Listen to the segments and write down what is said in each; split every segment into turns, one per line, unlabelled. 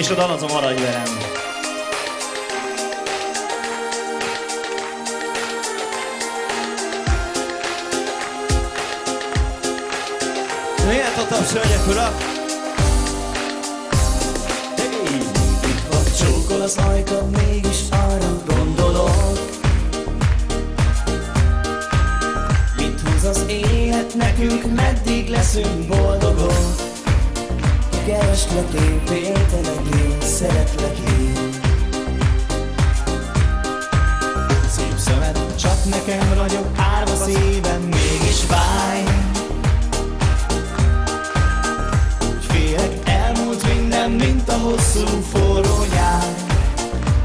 és a dalazom maradj velem. Miért a taps, hölgyek, urak?
Hey! Itt vagy csókol az ajkad, mégis arra gondolok. Mit húz az élet nekünk, meddig leszünk boldogok? Kereslek én, féltelek én, szeretlek én. Szép szemed, csak nekem ragyog, árva szívem, mégis fáj. Úgy félek, elmúlt minden, mint a hosszú forró nyár.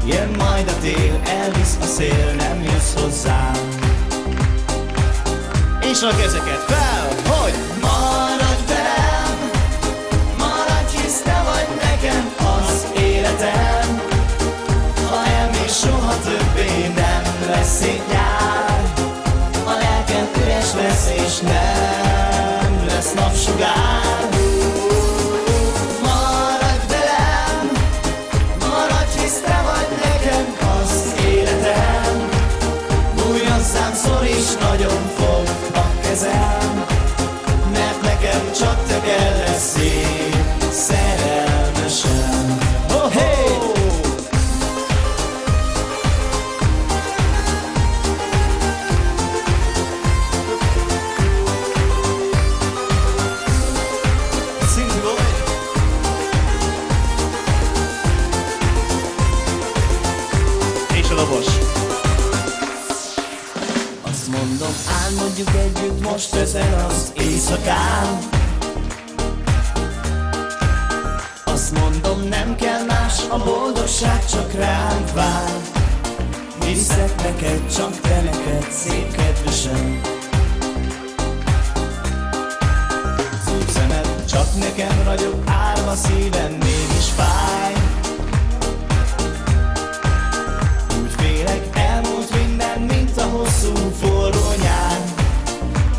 Jön majd a tél, elvisz a szél, nem jössz hozzám.
És a kezeket fel, hogy
Maradj velem, maradj, hisz te vagy nekem az életem. Ha elmész, soha többé nem lesz szép nyár. A lelkem üres lesz és nem lesz napsugár. Maradj velem, maradj, hisz te vagy nekem az életem. Bújj hozzám, szoríts, nagyon fogd a kezem, mert nekem csak te kell szép, szerelmesen. Oh, hey!
Szinti vagy. És a dobos.
Azt mondom, álmodjuk együtt most ezen az éjszakán. Azt mondom, nem kell más, a boldogság csak ránk vár. Viszek neked, csak te neked, szép kedvesen. Szép szemed, csak nekem ragyog, árva szívem, mégis fáj. Úgy félek, elmúlt minden, mint a hosszú forró nyár.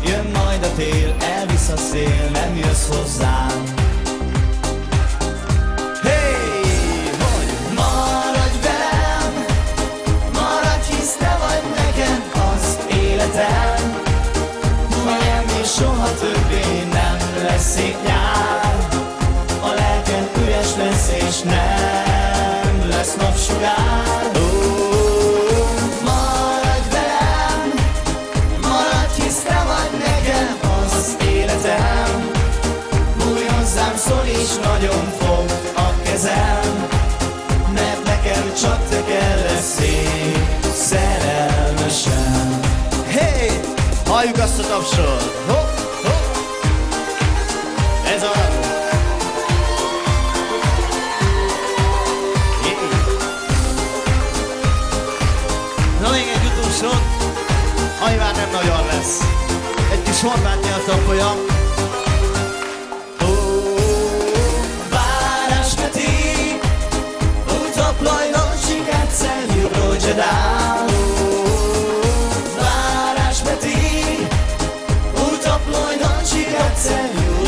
Jön majd a tél, elvisz a szél, nem jössz hozzám. Hey! Hogy maradj velem, maradj, hisz te vagy nekem az életem. Miami soha többé nem lesz szép nyár. A lelkem üres lesz és nem lesz napsugár. Maradj velem, maradj, hisz te vagy nekem az életem. Bújj hozzám, szoríts, nagyon fogd a kezem, mert nekem csak te kell szép, szerelmesen.
Hey! Halljuk azt a tapsot! Hopp, hopp! Ez a ragó! Na még egy utolsó, ami már nem nagyon lesz. Egy kis horvát nyelvtanfolyam.
Váráspeti, utoplaj noći kad se prođe dan. Váráspeti, utoploj noći kad se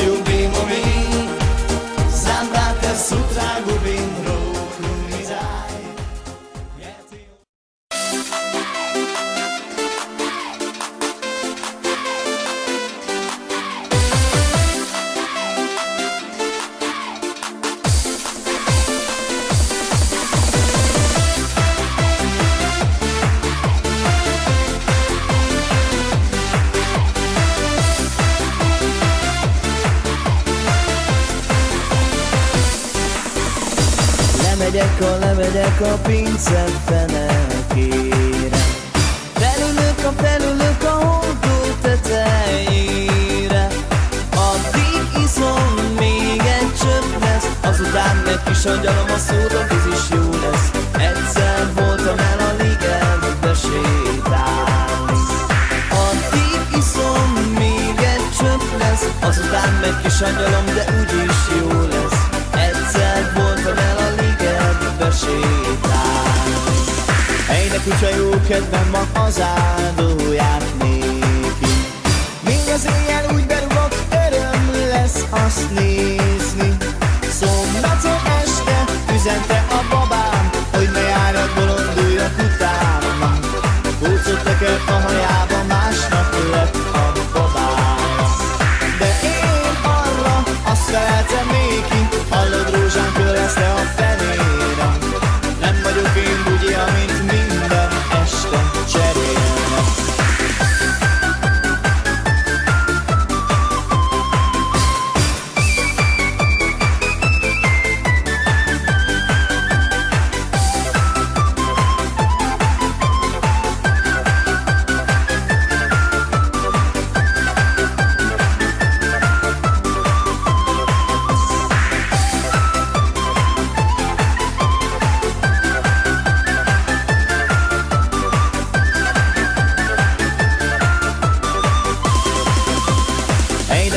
ljubimo mi. Znam da te sutra gubim, ruku mi daj.
Lemegyek a pince fenekére. Felülök a hordó tetejére. Addig iszom, még egy csöpp lesz. Azután meg kis angyalom, a szóravíz is jó lesz. Egyszer voltam el a ligetbe sétálni. Addig iszom, még egy csöpp lesz. Azután meg kis angyalom, de úgyis jó lesz. Egyszer voltam el a ligetbe sétálni. Egynek kutya jó kedvem ma az áldóját néki. Még az éjjel úgy berúgok, öröm lesz azt nézni. Szombaton este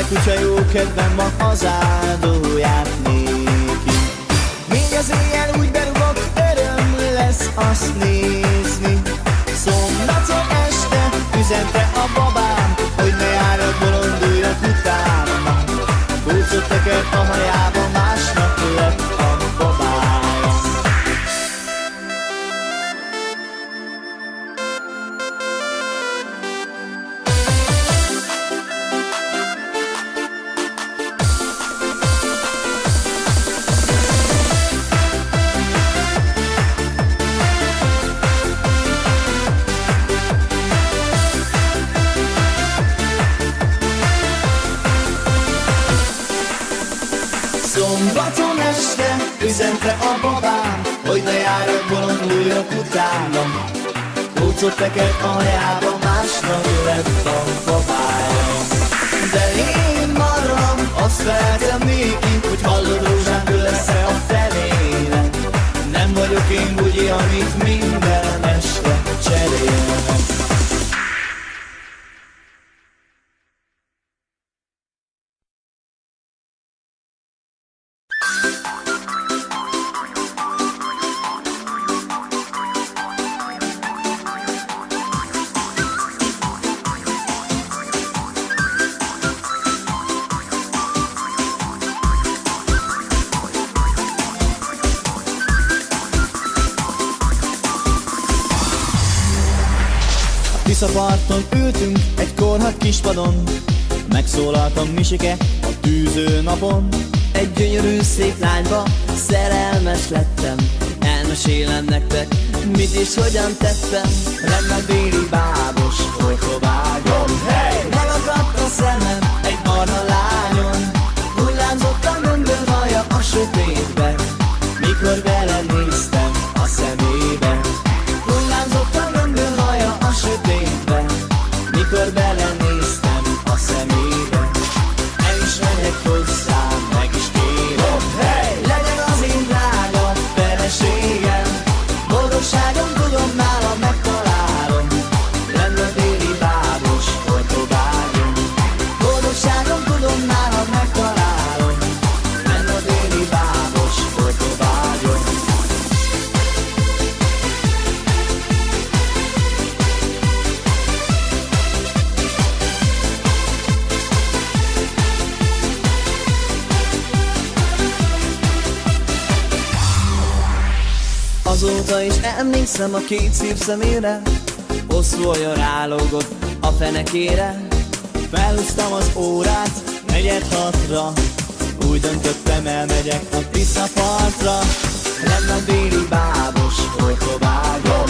kutya jó kedven ma az áldóját néki. Még az éjjel úgy berúgok, öröm lesz azt nézni. Szombaton este üzente a babám, hogy ne járjak, bolonduljak utána. Kulcsot tekert a hajába, másnap lett a babája. Szombaton este üzente a babám, hogy ne járjak, bolonduljak utána. Kulcsot tekert a hajába, másnap lett a babája. De én marram, azt feltem néki, hogy hallod rózsám, ő lesz-e a felének. Nem vagyok én bugyi, amit minden este cserélnek. Tiszaparton ültünk egy korhadt kispadon, megszólaltam Misike a tűző napon. Egy gyönyörű szép lányba szerelmes lettem, elmesélem nektek, mit és hogyan tettem. Lenne déli bábos orkovágon, megakadt a szemem egy barna lányon. Hullámzott a gömböl haja a sötétben, mikor belenéztem a szemébe. Hullámzott a gömböl haja a sötétben, mikor belenéztem a szemébe. El is megyek hozzám, meg is kérem, legyen az én drága feleségem. Boldogságom tudom, nála megtalálom, lenne a déli bábos ortobágyon. Boldogságom tudom, nála megtalálom, lenne a déli bábos ortobágyon. Azóta is emlékszem a két szép szemére, hosszú olyan rálógott a fenekére. Felhúztam az órát 4:30-ra, úgy döntöttem, elmegyek a Tiszapartra. Lenne a déli bábos orkovágon,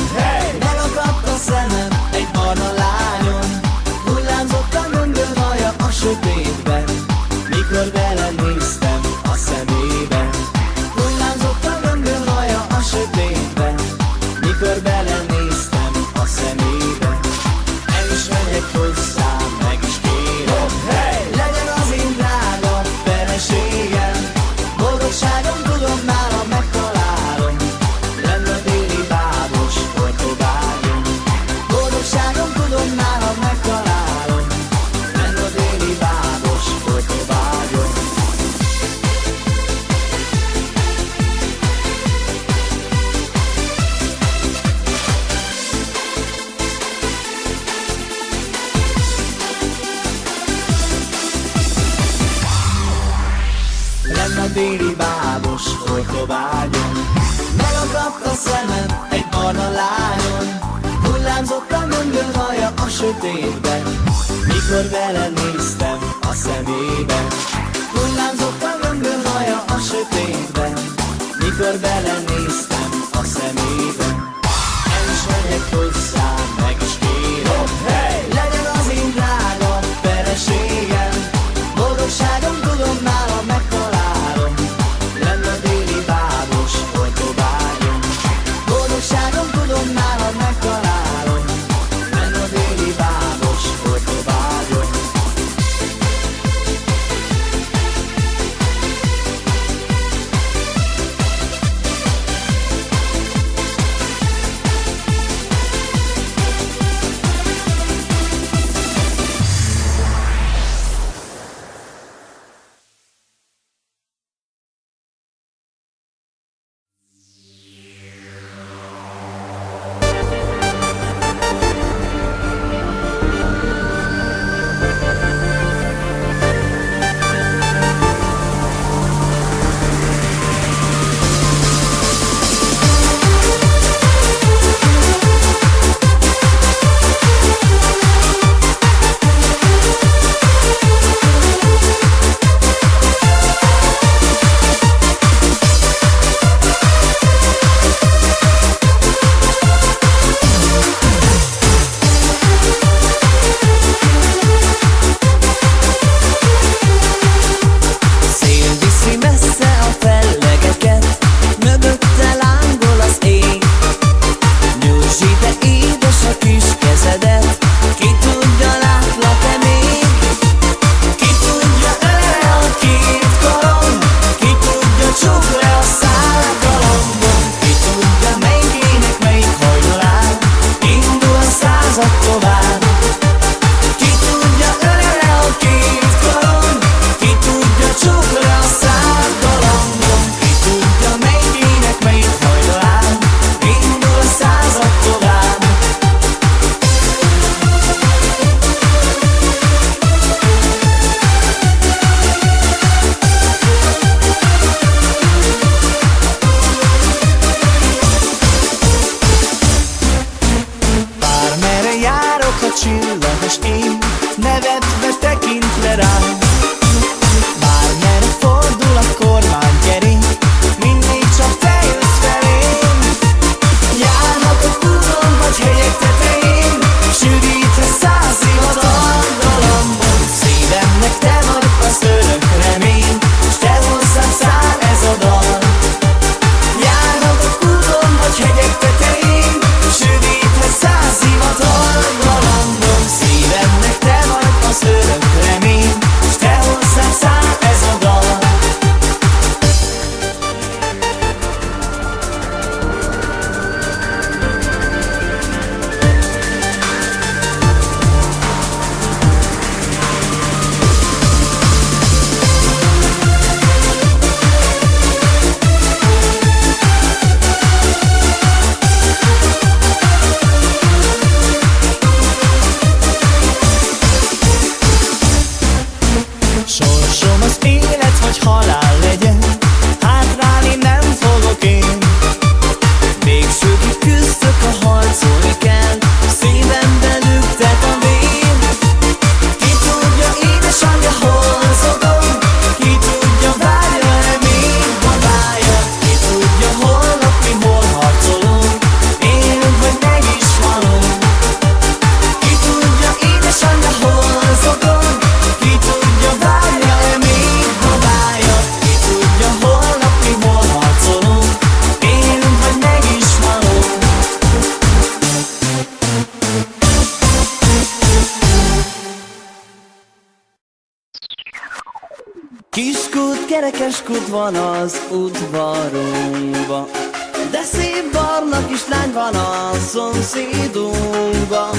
megakadt a szemem egy barna lányon. Hullámzott a gömböl haja a sötétben, mikor belenéztem a szemébe. Hullámzott a gömböl haja a sötétben, mikor belenéztem a szemébe. El is megyek hozzám, meg is kérem, legyen az én drága feleségem. Boldogságom tudom, nála megtalálom, lenne a déli bábos ortobágyon. Boldogságom tudom, nála megtalálom, lenne a déli bábos ortobágyon. Lenne a déli bábos ortobágyon, megakadt a szemem egy barna lányon. Hullámzott a gömböl haja a sötétben, mikor belenéztem a szemébe. Hullámzott a gömböl haja a sötétben, mikor belenéztem a szemébe. El is megyek hozzám, meg is kérem, legyen az én drága feleségem. Boldogságom tudom, nála megtalálom, lenne a déli bábos ortobágyon. Boldogságom tudom, nála megtalálom, lenne a déli bábos ortobágyon. Kiskút, kerekeskút van az udvarunkba, de szép barna kislány van a szomszédunkba.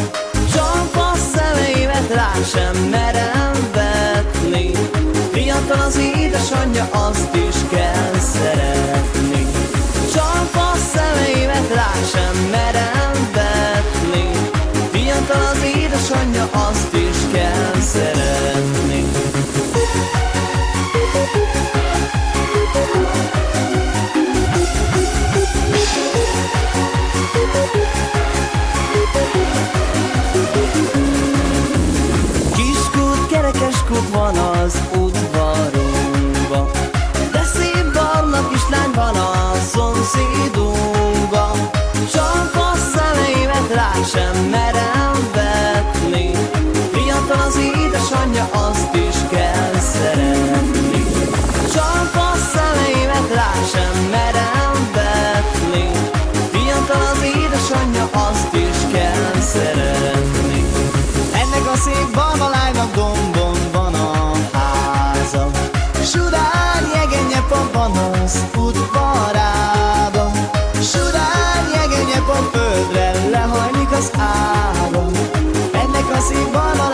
Csak a szemeimet rá sem merem vetni, fiatal az édesanyja, azt is kell szeretni. Csak a szemeimet rá sem merem vetni, fiatal az édesanyja, azt is kell szeretni. Kiskút, kerekeskút van az udvarunkba, de szép barna kislány van a szomszédunkba. Csak a szemeimet rá sem merem vetni, fiatal az édesanyja, azt is kell szeretni. Csak a szemeimet rá sem merem vetni, fiatal az édesanyja, azt is kell szeretni.
Ennek a szép barna lánynak dombon van a háza, sudán jegenyepon van az udvarában. Sudán jegenyepon földre lehajlik az áram. Ennek a szép barna